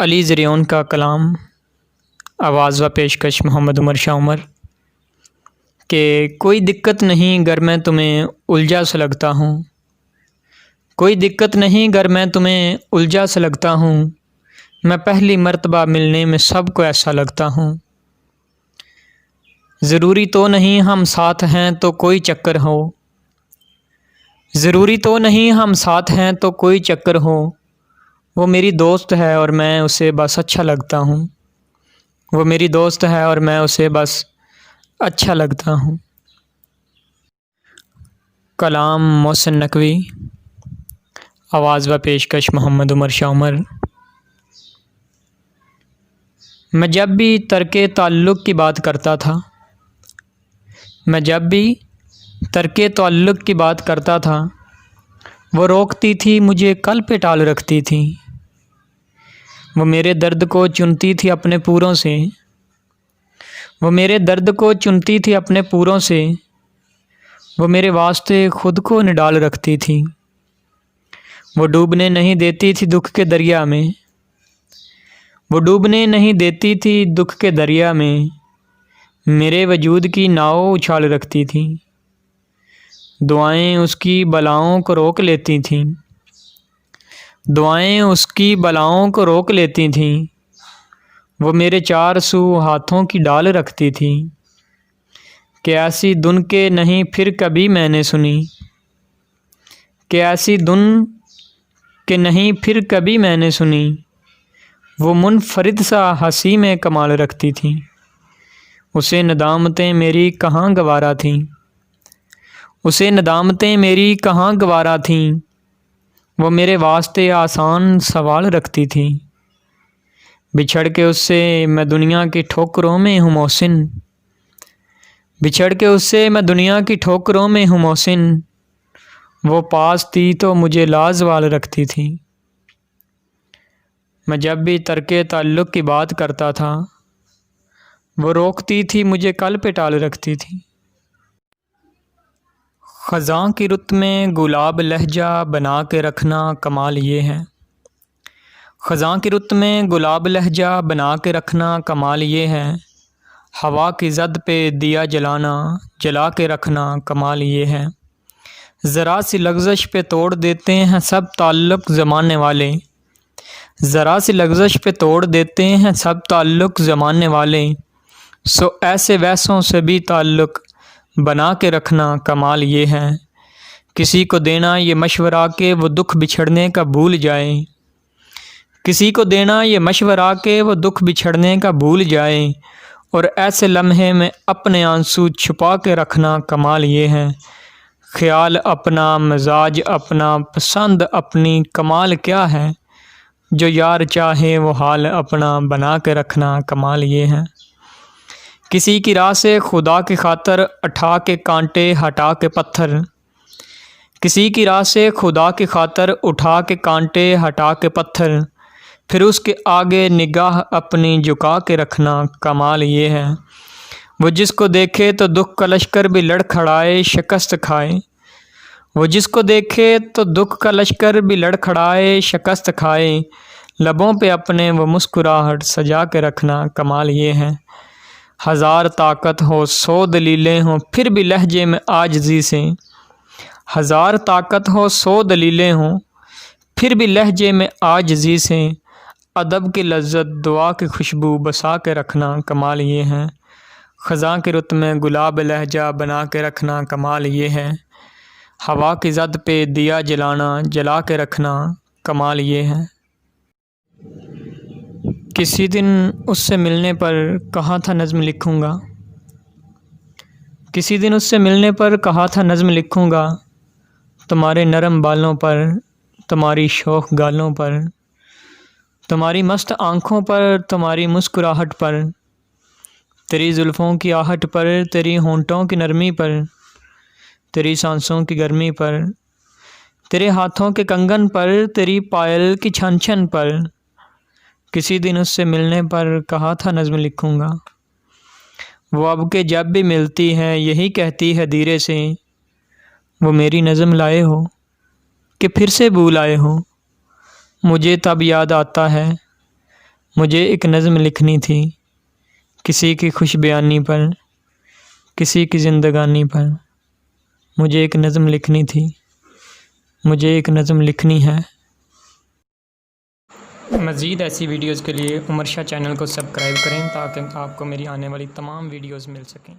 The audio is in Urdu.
علی زریون کا کلام، آواز و پیشکش محمد عمر شاہ عمر کہ کوئی دقت نہیں گر میں تمہیں الجھا سا لگتا ہوں، کوئی دقت نہیں گر میں تمہیں الجھا سا لگتا ہوں، میں پہلی مرتبہ ملنے میں سب کو ایسا لگتا ہوں۔ ضروری تو نہیں ہم ساتھ ہیں تو کوئی چکر ہو، ضروری تو نہیں ہم ساتھ ہیں تو کوئی چکر ہو، وہ میری دوست ہے اور میں اسے بس اچھا لگتا ہوں، وہ میری دوست ہے اور میں اسے بس اچھا لگتا ہوں۔ کلام محسن نقوی، آواز و پیشکش محمد عمر شاہ عمر۔ میں جب بھی ترک تعلق کی بات کرتا تھا، میں جب بھی ترک تعلق کی بات کرتا تھا، وہ روکتی تھی مجھے کل پہ ٹال رکھتی تھی، وہ میرے درد کو چنتی تھی اپنے پوروں سے، وہ میرے درد کو چنتی تھی اپنے پوروں سے، وہ میرے واسطے خود کو نڈال رکھتی تھی، وہ ڈوبنے نہیں دیتی تھی دکھ کے دریا میں، وہ ڈوبنے نہیں دیتی تھی دکھ کے دریا میں، میرے وجود کی ناؤ اچھال رکھتی تھی، دعائیں اس کی بلاؤں کو روک لیتی تھیں، دعائیں اس کی بلاؤں کو روک لیتی تھیں، وہ میرے چار سو ہاتھوں کی ڈال رکھتی تھی، کہ ایسی دن کے نہیں پھر کبھی میں نے سنی، کہ ایسی دن کہ نہیں پھر کبھی میں نے سنی، وہ منفرد سا ہنسی میں کمال رکھتی تھی، اسے ندامتیں میری کہاں گوارا تھیں، اسے ندامتیں میری کہاں گوارا تھیں، وہ میرے واسطے آسان سوال رکھتی تھی، بچھڑ کے اس سے میں دنیا کی ٹھوکروں میں ہوں محسن، بچھڑ کے اس سے میں دنیا کی ٹھوکروں میں ہوں محسن، وہ پاس تھی تو مجھے لازوال رکھتی تھی۔ میں جب بھی ترک تعلق کی بات کرتا تھا، وہ روکتی تھی مجھے کل پہ ٹال رکھتی تھی۔ خزاں کی رت میں گلاب لہجہ بنا کے رکھنا کمال یہ ہے، خزاں کی رت میں گلاب لہجہ بنا کے رکھنا کمال یہ ہے، ہوا کی زد پہ دیا جلانا جلا کے رکھنا کمال یہ ہے، ذرا سی لغزش پہ توڑ دیتے ہیں سب تعلق زمانے والے، ذرا سی لغزش پہ توڑ دیتے ہیں سب تعلق زمانے والے، سو ایسے ویسوں سے بھی تعلق بنا کے رکھنا کمال یہ ہے، کسی کو دینا یہ مشورہ کہ وہ دکھ بچھڑنے کا بھول جائے، کسی کو دینا یہ مشورہ کہ وہ دکھ بچھڑنے کا بھول جائے، اور ایسے لمحے میں اپنے آنسو چھپا کے رکھنا کمال یہ ہے، خیال اپنا مزاج اپنا پسند اپنی کمال کیا ہے، جو یار چاہے وہ حال اپنا بنا کے رکھنا کمال یہ ہے، کسی کی راہ سے خدا کی خاطر اٹھا کے کانٹے ہٹا کے پتھر، کسی کی راہ سے خدا کی خاطر اٹھا کے کانٹے ہٹا کے پتھر، پھر اس کے آگے نگاہ اپنی جھکا کے رکھنا کمال یہ ہے، وہ جس کو دیکھے تو دکھ کا لشکر بھی لڑکھڑائے شکست کھائے، وہ جس کو دیکھے تو دکھ کا لشکر بھی لڑکھڑائے شکست کھائے، لبوں پہ اپنے وہ مسکراہٹ سجا کے رکھنا کمال یہ ہے، ہزار طاقت ہو سو دلیلیں ہوں پھر بھی لہجے میں عاجزی سے، ہزار طاقت ہو سو دلیلیں ہوں پھر بھی لہجے میں عاجزی سے، ادب کی لذت دعا کی خوشبو بسا کے رکھنا کمال یہ ہے، خزاں کی رت میں گلاب لہجہ بنا کے رکھنا کمال یہ ہے، ہوا کی زد پہ دیا جلانا جلا کے رکھنا کمال یہ ہے۔ کسی دن اس سے ملنے پر کہا تھا نظم لکھوں گا، کسی دن اس سے ملنے پر کہا تھا نظم لکھوں گا، تمہارے نرم بالوں پر تمہاری شوخ گالوں پر، تمہاری مست آنکھوں پر تمہاری مسکراہٹ پر، تیری زلفوں کی آہٹ پر تیری ہونٹوں کی نرمی پر، تیری سانسوں کی گرمی پر، تیرے ہاتھوں کے کنگن پر تیری پائل کی چھن چھن پر، کسی دن اس سے ملنے پر کہا تھا نظم لکھوں گا، وہ اب کہ جب بھی ملتی ہے یہی کہتی ہے دھیرے سے، وہ میری نظم لائے ہو کہ پھر سے بھول آئے ہو، مجھے تب یاد آتا ہے مجھے ایک نظم لکھنی تھی کسی کی خوش بیانی پر، کسی کی زندگانی پر۔ مجھے ایک نظم لکھنی تھی، مجھے ایک نظم لکھنی ہے۔ مزید ایسی ویڈیوز کے لیے عمر شاہ چینل کو سبسکرائب کریں تاکہ آپ کو میری آنے والی تمام ویڈیوز مل سکیں۔